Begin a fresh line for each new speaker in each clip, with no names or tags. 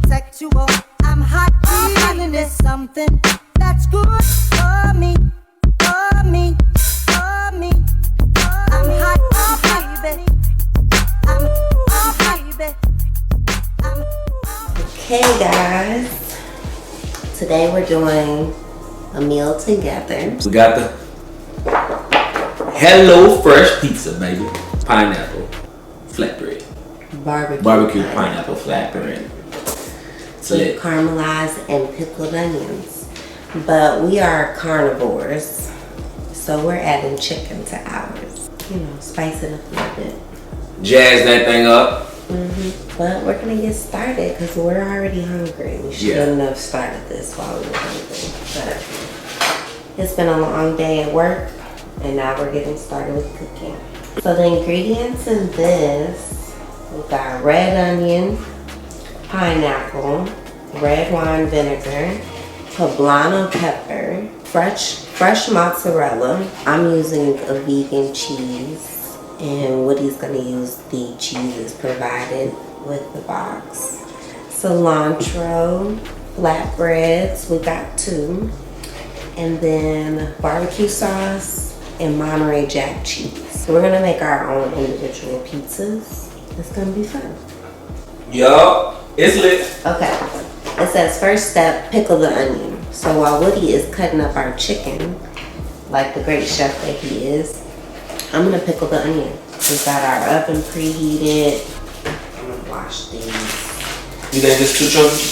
Sexual. I'm hot, feeling is something that's good for me, for me, for me. I'm hot, baby. I'm baby.
Okay, guys. Today we're doing a meal together.
We got the Hello Fresh pizza, baby. Pineapple flatbread.
Barbecue
pineapple flatbread.
With caramelized and pickled onions. But we are carnivores, so we're adding chicken to ours. You know, spice it up a little bit.
Jazz that thing up.
But we're gonna get started because we're already hungry. We shouldn't have started this while we were hungry. But it's been a long day at work, and now we're getting started with cooking. So the ingredients in this, we got red onion, pineapple, red wine vinegar, poblano pepper, fresh mozzarella. I'm using a vegan cheese, and Woody's gonna use the cheeses provided with the box. Cilantro, flatbreads, we got 2, and then barbecue sauce and Monterey Jack cheese. So we're gonna make our own individual pizzas. It's gonna be fun.
Yup. It's lit.
Okay. It says first step, pickle the onion. So while Woody is cutting up our chicken, like the great chef that he is, I'm gonna pickle the onion. We've got our oven preheated. I'm gonna wash these.
You think this too chunky?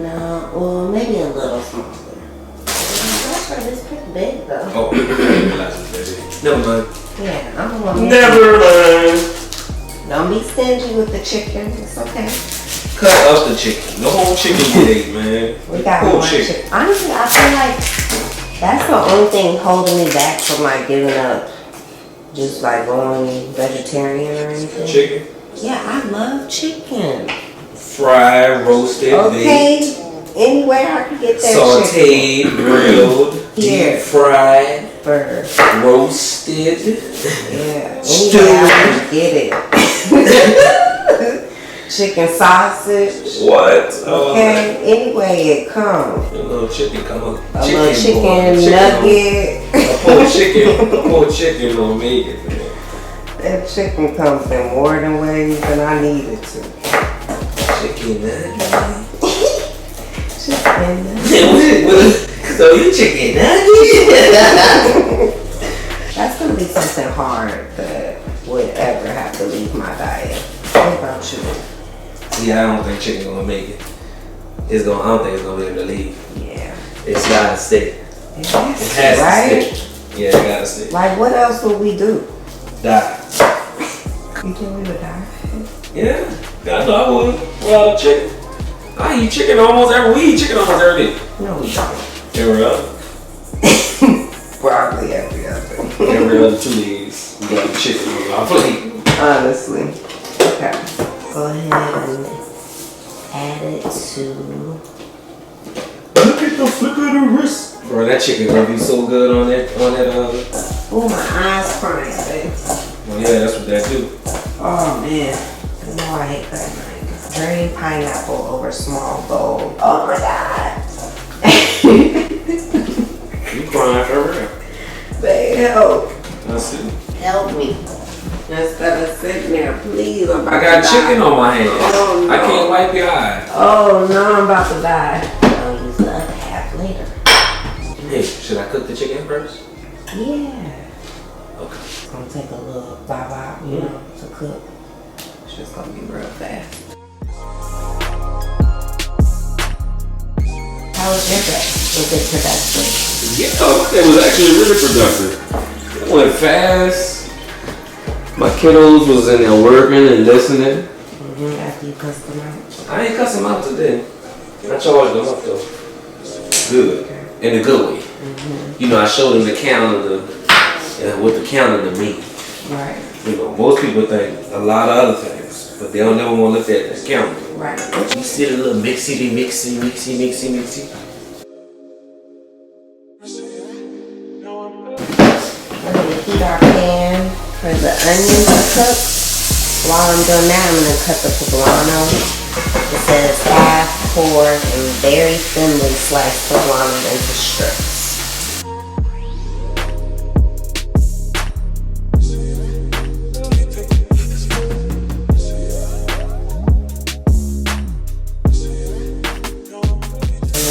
No, well maybe a little smaller. That's right, it's pretty big though.
Oh, never mind.
Yeah, I'm gonna
Never mind.
Don't be stingy with the chicken. It's okay.
Cut up the chicken. The whole chicken you ate, man.
We got
whole
one chicken. Honestly, I feel like that's the only thing holding me back from like giving up, just like going vegetarian or anything.
Chicken?
Yeah, I love chicken.
Fried, roasted,
okay.
baked.
Anywhere I can get that
sauteed,
chicken.
grilled, deep fried, roasted,
yeah,
stewed.
I can get it. Chicken sausage.
What?
Okay, anyway it comes.
A little chicken come up.
A little chicken nugget.
A whole chicken don't make it, man.
That chicken comes in more than ways than I need it to.
Chicken nugget.
Chicken nugget.
So you chicken nugget?
That's gonna be something hard that would ever have to leave my diet. What about you?
Yeah, I don't think chicken gonna make it. I don't think it's gonna be able to leave.
Yeah.
It's gotta stick.
It has to,
right? Stick. Yeah, it gotta stick.
Like what else would we do?
Die.
You think we would die?
Yeah, I know I would. Well, chicken. We eat chicken almost every day.
No, we don't.
Every other.
Probably every other.
Every other 2 days, we got chicken on our plate.
Honestly. Okay. Go ahead and add it to.
Look at the flick of the wrist. Bro, that chicken gonna be so good on that.
Oh, my eyes crying, babe.
Well, yeah, that's what that do.
Oh man. No, I hate that. Drain pineapple over small bowl. Oh my god.
You crying for real.
Babe, help.
That's it.
Help me. Instead of sitting there, please. I'm about
I got
to
chicken
die.
on my hands.
Oh, no.
I can't wipe your eye.
Oh no, I'm about to die. I'll use the other half later.
Hey, should I cook the chicken first?
Yeah.
Okay.
It's gonna take a little baba, you know, to cook. It's just gonna be real fast. How was your day? Was it productive?
Yeah, it was actually really productive. It went fast. My kiddos was in there working and listening.
After you cussed them out?
I ain't cuss them out today. I charged them up though. Good. In a good way. You know, I showed them the calendar, what the calendar means.
Right.
You know, most people think a lot of other things, but they don't never want to look at the calendar.
Right.
You see the little mixy.
onions to cook. While I'm doing that, I'm gonna cut the poblano. It says half core and very thinly sliced poblano into strips.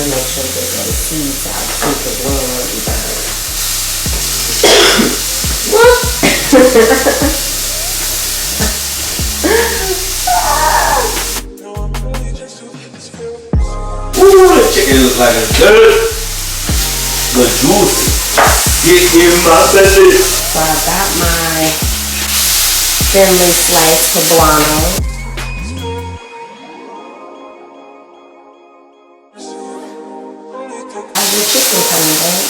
Make sure that the seeds out too, because we don't want to be burned. What?
Ooh, the chicken looks like it's good. The juicy. Get in my belly.
So I got my thinly sliced poblano. How's your chicken coming, babe?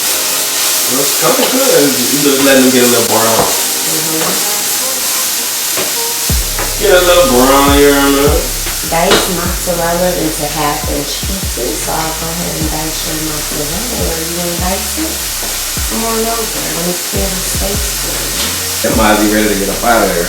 It's coming good. You just letting them get a little brown. Get a little brown here and there.
Dice mozzarella into half-inch pieces. So I'll go ahead and dice your mozzarella. Or you gonna dice it? Come on over. Let me clear the space for you.
That might be ready to get up out of there.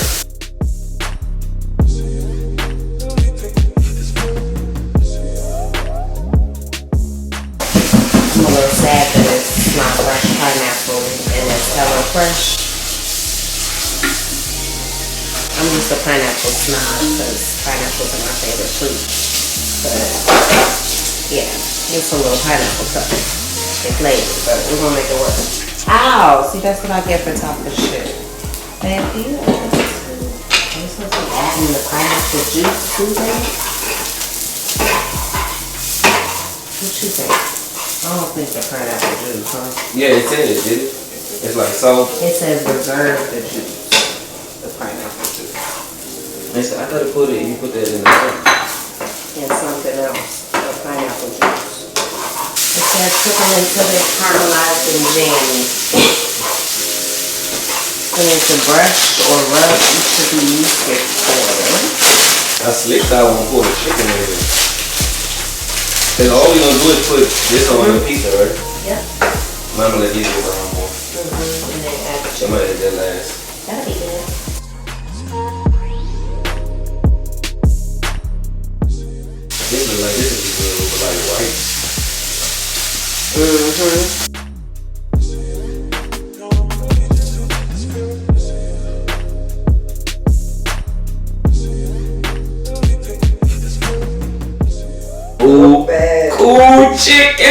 I'm a little sad that it's not fresh pineapple and it's hella fresh. I'm just a pineapple snob because pineapples are my favorite fruit. But yeah, it's a little pineapple stuff. It's lazy, but we're gonna make it work. Ow! See, that's what I get for talking shit. Thank you. I'm supposed to be adding the pineapple juice to that. What you think? I don't think the pineapple juice, huh?
Yeah, it's in it, did it? It's like so.
It says reserve the juice. The pineapple juice.
I thought you put that in the thing.
And something else. The pineapple juice. It says cook them until they're caramelized and jammy. You need to brush or rub each of these before.
I slicked that one for the chicken in it. Cause all we gonna do is put this on the pizza, right?
Yep.
Mama let these go brown more.
And then add the
Somebody did that last.
That'll be good.
This is good, but like white. Ooh, cool chicken!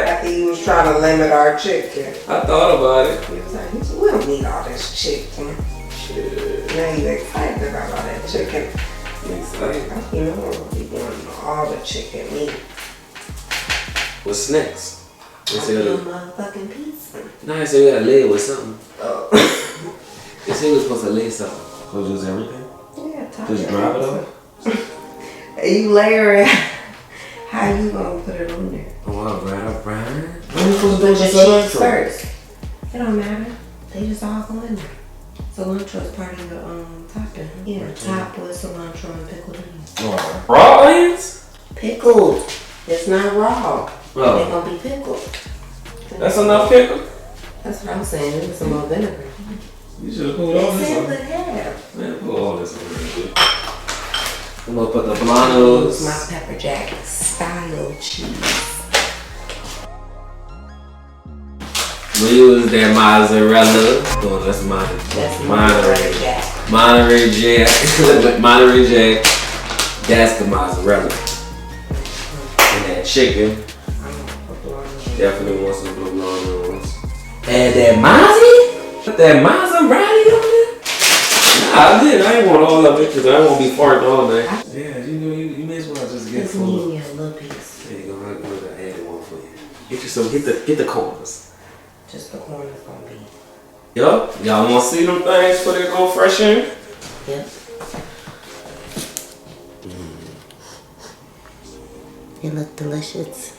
After he was trying to limit our chicken.
I thought about it.
He was like, we don't need all this chicken.
Shit.
Now you excited about all that chicken.
I'm excited.
You know, we want all the chicken meat.
What's next? They
I
said
feel motherfucking pizza.
no, they said we gotta lay it with something.
Oh.
They said we were supposed to lay something. So just everything?
Yeah, top
Just
it.
drop it off?
You layer it. How you gonna put it on there?
Oh, all right.
When you supposed to do the cheese first? It don't matter. They just all go in there. Cilantro is part of the topping. Yeah, top with cilantro and pickled onions.
Oh, raw onions?
Pickled. It's not raw.
Oh.
They're gonna be pickled.
That's enough pickle?
That's what I'm saying. It's some more vinegar.
You should have put all
They
this
said
on.
the half.
Man, put all this on there, dude. I'm gonna put the blancos.
My pepper jack style cheese.
We use that mozzarella. Oh, that's
That's
Monterey.
Jack.
Monterey Jack. Monterey Jack. That's the mozzarella. And that chicken. Definitely want some blue blancos. And that mozzie? Put that Maserati on there? Nah, I did. I ain't want all of it because I won't be farting all day. Yeah, you may as well just get full.
Give me a little piece.
There you go. I'm gonna add one for you. Get you some. Get the corners.
Just the corn is gonna be.
Yup. Y'all want to see them things before they go fresh in?
Yep. They look delicious.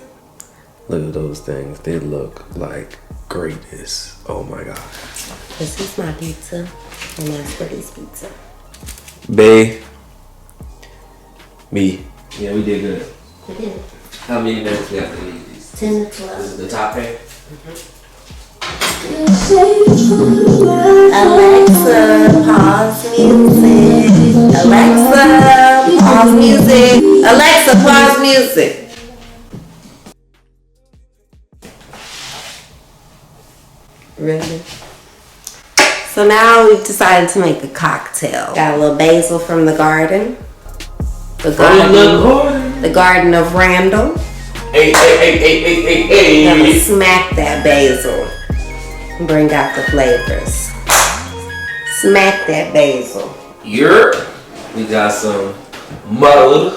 Look at those things. They look like greatness. Oh my god.
This is my pizza, and that's Freddie's pizza.
Bae. Me. Yeah, we did good.
We did.
How many minutes we have to eat these?
10 to
This
12.
is the top pan?
Alexa, Pause music. Alexa, pause music. Alexa, pause music. Really? So now we've decided to make a cocktail. Got a little basil from the garden. The garden of Randall.
Hey.
Gonna smack that basil. Bring out the flavors. Smack that basil.
We got some muddled.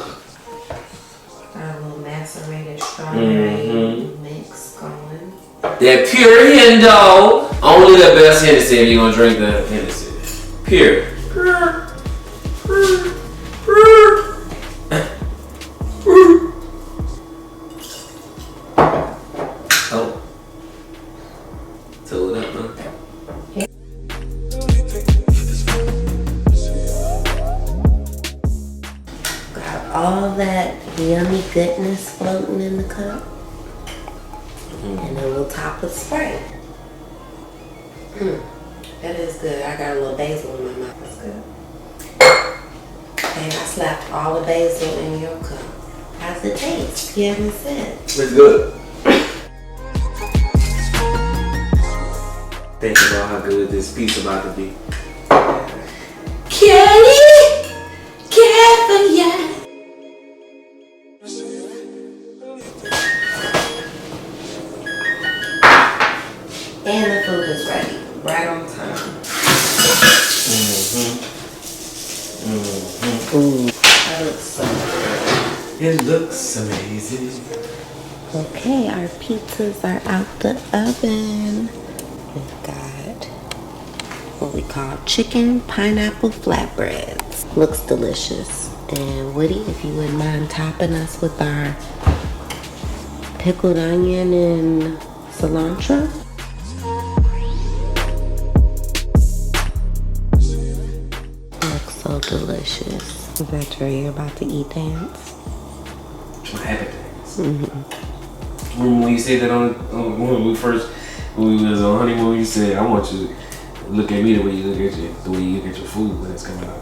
Got a little macerated strawberry mix going.
That pure Hendo. Only the best Hennessy if you're gonna drink the Hennessy. Pure. Oh. Fill it up, man.
Got all that yummy goodness floating in the cup. And then we'll top with Sprite. That is good. I got a little basil in my mouth. That's good. And I slapped all the basil in your cup. How's it taste? You haven't said.
It's good. Think about how good this pizza about to be.
And the food is ready. Right on time. Ooh, that looks so good.
It looks amazing.
Okay, our pizzas are out the oven. We've got what we call chicken pineapple flatbreads. Looks delicious. And Woody, if you wouldn't mind topping us with our pickled onion and cilantro. Looks so delicious. Is that true? You're about to eat dance?
I have it. Remember when you said that when we was on honeymoon, you said, I want you to look at me the way you look at your food when it's coming out.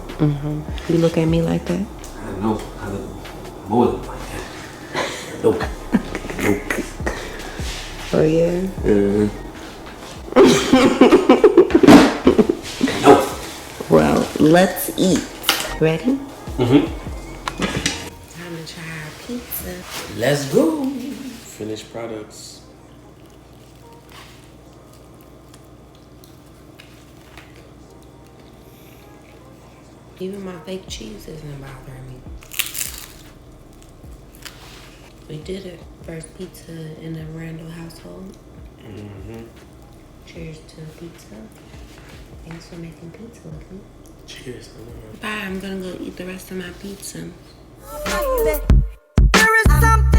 You look at me like that?
I know. I look more than like that. Nope.
Oh yeah?
Nope.
Well, let's eat. Ready?
Mm-hmm.
Time to try our pizza.
Let's go. Finished products.
Even my fake cheese isn't bothering me. We did it. First pizza in the Randall household. Cheers to pizza. Thanks for making pizza with me.
Cheers.
Bye, I'm gonna go eat the rest of my pizza.
There is something